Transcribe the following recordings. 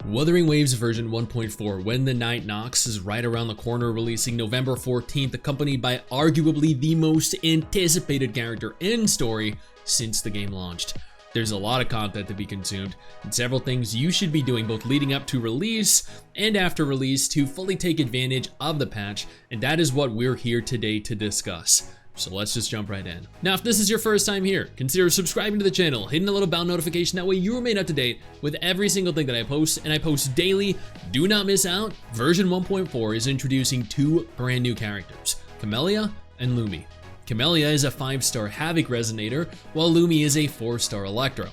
Wuthering Waves version 1.4 When the Night Knocks is right around the corner, releasing November 14th, accompanied by arguably the most anticipated character and story since the game launched. There's a lot of content to be consumed, and several things you should be doing both leading up to release and after release to fully take advantage of the patch, and that is what we're here today to discuss. So let's just jump right in. Now, if this is your first time here, consider subscribing to the channel, hitting the little bell notification, that way you remain up to date with every single thing that I post, and I post daily. Do not miss out. Version 1.4 is introducing two brand new characters, Camellia and Lumi. Camellia is a 5-star Havoc Resonator, while Lumi is a 4-star Electro.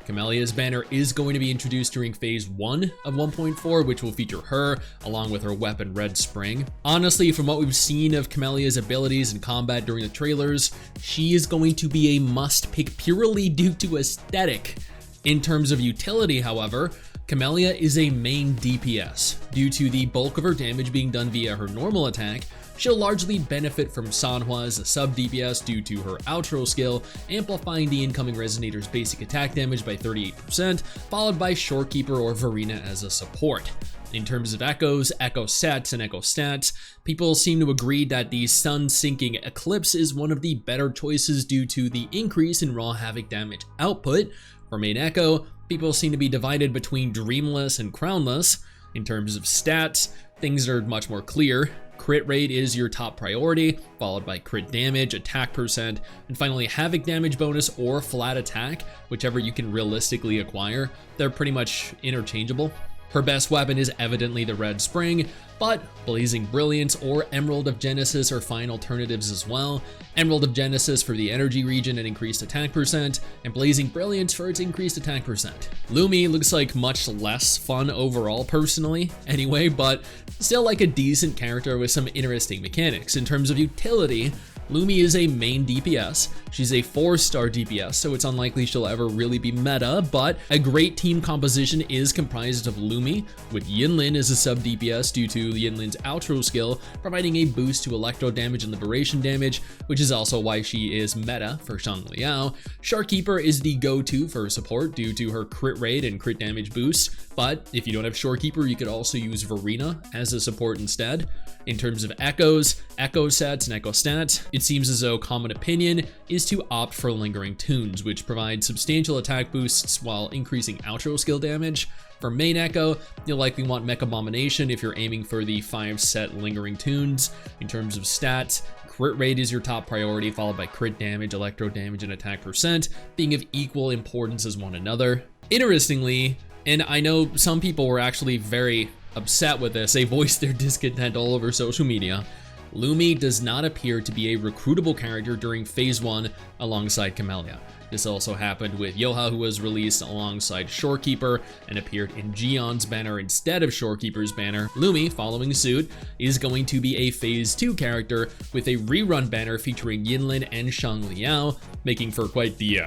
Camellia's banner is going to be introduced during Phase 1 of 1.4, which will feature her, along with her weapon Red Spring. Honestly, from what we've seen of Camellia's abilities in combat during the trailers, she is going to be a must-pick purely due to aesthetic. In terms of utility, however, Camellia is a main DPS. Due to the bulk of her damage being done via her normal attack, she'll largely benefit from Sanhua as a sub DPS due to her outro skill, amplifying the incoming Resonator's basic attack damage by 38%, followed by Shorekeeper or Verena as a support. In terms of echoes, echo sets, and echo stats, people seem to agree that the Sun Sinking Eclipse is one of the better choices due to the increase in raw Havoc damage output. For main echo, people seem to be divided between Dreamless and Crownless. In terms of stats, things are much more clear. Crit rate is your top priority, followed by crit damage, attack percent, and finally Havoc damage bonus or flat attack, whichever you can realistically acquire. They're pretty much interchangeable. Her best weapon is evidently the Red Spring, but Blazing Brilliance or Emerald of Genesis are fine alternatives as well. Emerald of Genesis for the energy region and increased attack percent, and Blazing Brilliance for its increased attack percent. Lumi looks like much less fun overall personally anyway, but still like a decent character with some interesting mechanics. In terms of utility, Lumi is a main DPS. She's a 4-star DPS, so it's unlikely she'll ever really be meta, but a great team composition is comprised of Lumi, with Yinlin as a sub DPS due to Yinlin's outro skill, providing a boost to electro damage and liberation damage, which is also why she is meta for Shangliao. Shorekeeper is the go-to for support due to her crit rate and crit damage boost, but if you don't have Shorekeeper, you could also use Verena as a support instead. In terms of echoes, echo sets, and echo stats, it seems as though common opinion is to opt for Lingering Tunes, which provide substantial attack boosts while increasing outro skill damage. For main echo, you'll likely want Mech Abomination if you're aiming for the 5-set Lingering Tunes. In terms of stats, crit rate is your top priority, followed by crit damage, electro damage, and attack percent, being of equal importance as one another. Interestingly, and I know some people were actually very upset with this, they voiced their discontent all over social media, Lumi does not appear to be a recruitable character during Phase 1 alongside Camellia. This also happened with Yoha, who was released alongside Shorekeeper and appeared in Gion's banner instead of Shorekeeper's banner. Lumi, following suit, is going to be a Phase 2 character with a rerun banner featuring Yinlin and Shangliao, making for quite the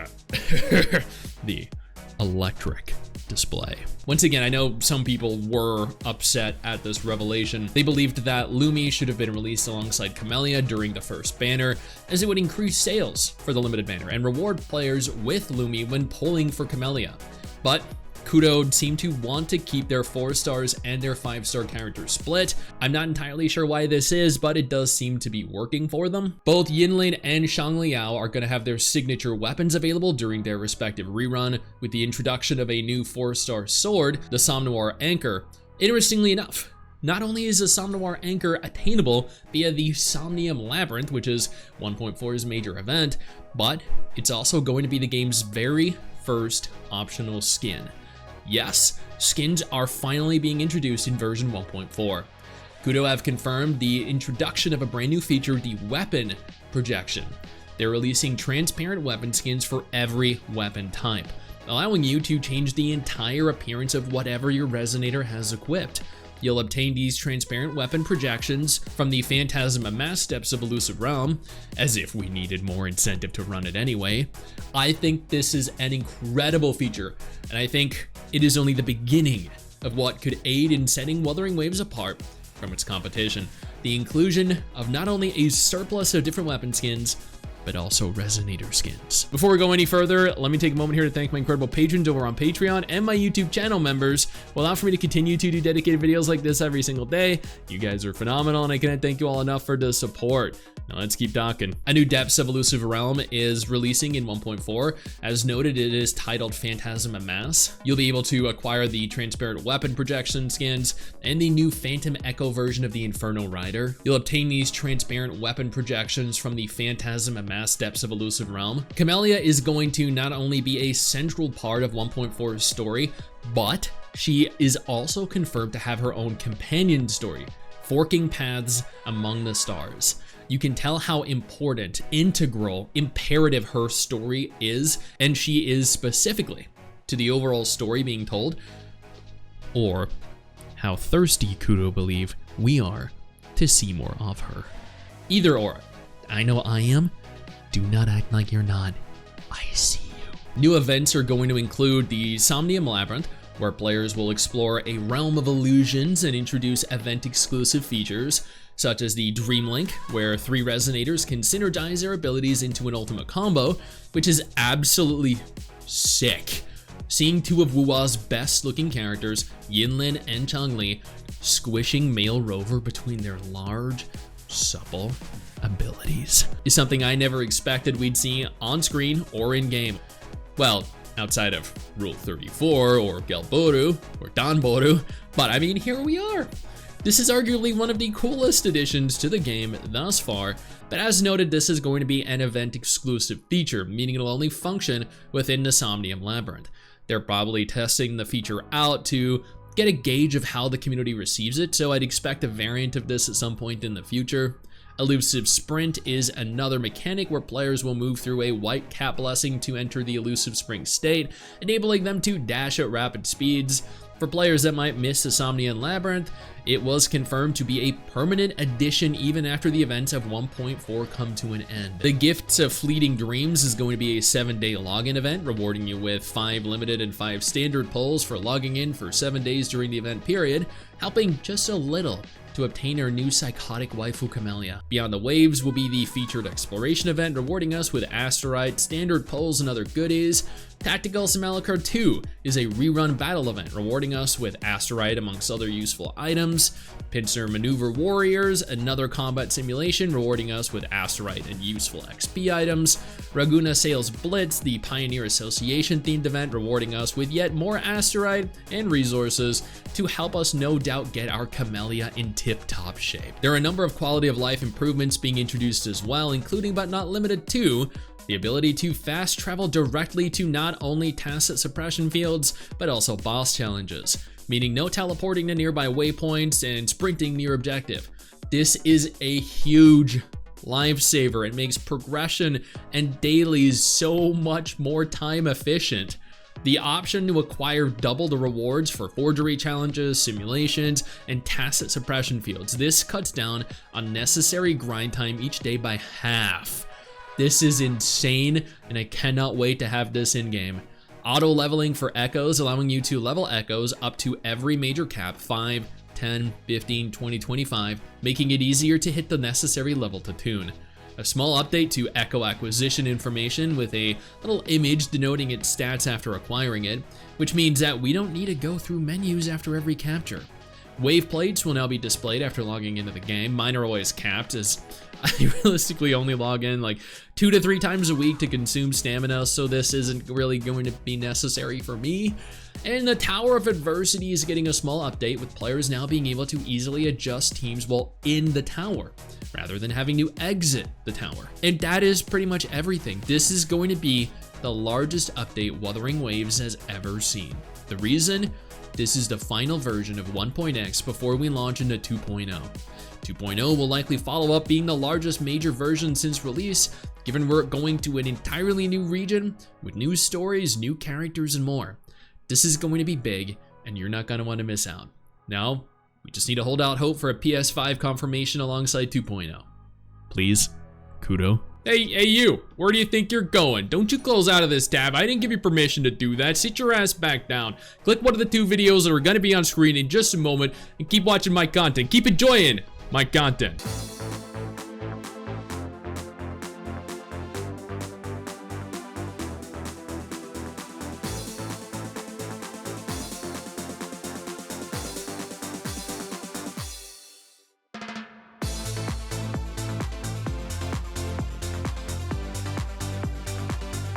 the electric display. Once again, I know some people were upset at this revelation. They believed that Lumi should have been released alongside Camellia during the first banner, as it would increase sales for the limited banner and reward players with Lumi when pulling for Camellia. But Kudo seem to want to keep their 4-stars and their 5-star characters split. I'm not entirely sure why this is, but it does seem to be working for them. Both Yinlin and Shangliao are going to have their signature weapons available during their respective rerun, with the introduction of a new 4-star sword, the Somnoir Anchor. Interestingly enough, not only is the Somnoir Anchor attainable via the Somnium Labyrinth, which is 1.4's major event, but it's also going to be the game's very first optional skin. Yes, skins are finally being introduced in version 1.4. Kudo have confirmed the introduction of a brand new feature, the weapon projection. They're releasing transparent weapon skins for every weapon type, allowing you to change the entire appearance of whatever your Resonator has equipped. You'll obtain these transparent weapon projections from the Phantasm Amass Steps of Elusive Realm, as if we needed more incentive to run it anyway. I think this is an incredible feature, and I think it is only the beginning of what could aid in setting Wuthering Waves apart from its competition. The inclusion of not only a surplus of different weapon skins, but also Resonator skins. Before we go any further, let me take a moment here to thank my incredible patrons over on Patreon and my YouTube channel members who allow for me to continue to do dedicated videos like this every single day. You guys are phenomenal, and I can't thank you all enough for the support. Now let's keep talking. A new Depths of Elusive Realm is releasing in 1.4. As noted, it is titled Phantasm Amass. You'll be able to acquire the transparent weapon projection skins and the new Phantom Echo version of the Inferno Rider. You'll obtain these transparent weapon projections from the Phantasm Amass Depths of Elusive Realm. Camellia is going to not only be a central part of 1.4's story, but she is also confirmed to have her own companion story, Forking Paths Among the Stars. You can tell how important, integral, imperative her story is, and she is specifically to the overall story being told, or how thirsty Kudo believe we are to see more of her. Either or. I know I am. Do not act like you're not. I see you. New events are going to include the Somnium Labyrinth, where players will explore a realm of illusions and introduce event-exclusive features, such as the Dream Link, where 3 Resonators can synergize their abilities into an ultimate combo, which is absolutely sick. Seeing 2 of Wuwa's best-looking characters, Yinlin and Changli, squishing male Rover between their large, supple abilities is something I never expected we'd see on screen or in-game. Well, outside of Rule 34 or Gelboru or Danboru, but I mean, here we are. This is arguably one of the coolest additions to the game thus far, but as noted, this is going to be an event-exclusive feature, meaning it'll only function within the Somnium Labyrinth. They're probably testing the feature out to get a gauge of how the community receives it, so I'd expect a variant of this at some point in the future. Elusive Sprint is another mechanic where players will move through a white cap blessing to enter the elusive spring state, enabling them to dash at rapid speeds. For players that might miss the Somnium Labyrinth, it was confirmed to be a permanent addition even after the events of 1.4 come to an end. The Gifts of Fleeting Dreams is going to be a 7-day login event, rewarding you with 5 limited and 5 standard pulls for logging in for 7 days during the event period, helping just a little to obtain our new psychotic waifu Camellia. Beyond the Waves will be the featured exploration event, rewarding us with asteroid, standard pulls, and other goodies. Tactical Simulacra 2 is a rerun battle event, rewarding us with asteroid amongst other useful items. Pincer Maneuver Warriors, another combat simulation, rewarding us with asteroid and useful XP items. Raguna Sales Blitz, the Pioneer Association themed event, rewarding us with yet more asteroid and resources to help us no doubt get our Camellia in tip-top shape. There are a number of quality of life improvements being introduced as well, including but not limited to the ability to fast travel directly to not only tacit suppression fields, but also boss challenges, meaning no teleporting to nearby waypoints and sprinting near objective. This is a huge lifesaver. It makes progression and dailies so much more time efficient. The option to acquire double the rewards for forgery challenges, simulations, and tacit suppression fields. This cuts down unnecessary grind time each day by half. This is insane, and I cannot wait to have this in-game. Auto leveling for echoes, allowing you to level echoes up to every major cap, 5, 10, 15, 20, 25, making it easier to hit the necessary level to tune. A small update to Echo acquisition information with a little image denoting its stats after acquiring it, which means that we don't need to go through menus after every capture. Wave plates will now be displayed after logging into the game. Mine are always capped, as I realistically only log in like 2 to 3 times a week to consume stamina, so this isn't really going to be necessary for me. And the Tower of Adversity is getting a small update, with players now being able to easily adjust teams while in the tower, rather than having to exit the tower. And that is pretty much everything. This is going to be the largest update Wuthering Waves has ever seen. The reason? This is the final version of 1.x before we launch into 2.0. 2.0 will likely follow up being the largest major version since release, given we're going to an entirely new region with new stories, new characters, and more. This is going to be big, and you're not going to want to miss out. Now, we just need to hold out hope for a PS5 confirmation alongside 2.0. Please, Kudo. Hey you, where do you think you're going? Don't you close out of this tab. I didn't give you permission to do that. Sit your ass back down. Click one of the 2 videos that are going to be on screen in just a moment and keep watching my content. Keep enjoying my content.